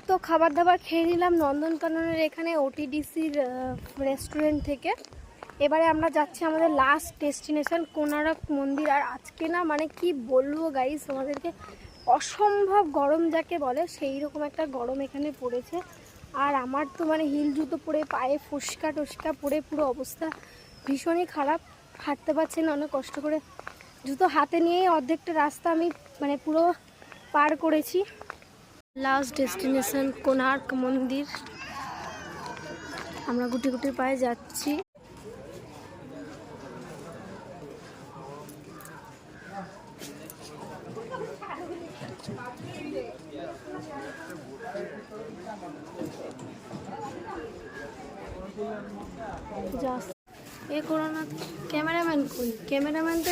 তো খাবার দাবার খেয়ে নিলাম নন্দনকাননের এখানে ওটিডিসির রেস্টুরেন্ট থেকে। এবারে আমরা যাচ্ছি আমাদের লাস্ট ডেস্টিনেশন কোনারক মন্দির। আর আজকে না মানে কি বলবো গাইস তোমাদেরকে, অসম্ভব গরম যাকে বলে সেই রকম একটা গরম এখানে পড়েছে। আর আমার তো মানে হিল জুতো পরে পায়ে ফুসকা টুসকা পরে পুরো অবস্থা ভীষণই খারাপ, হাঁটতে পারছি না, অনেক কষ্ট করে জুতো হাতে নিয়েই অর্ধেকটা রাস্তা আমি মানে পুরো পার করেছি। লাস্ট ডেস্টিনেশন কোনার্ক মন্দির, আমরা গুটি গুটি পায়ে যাচ্ছি। এ করো না, ক্যামেরাম্যান কই? ক্যামেরাম্যান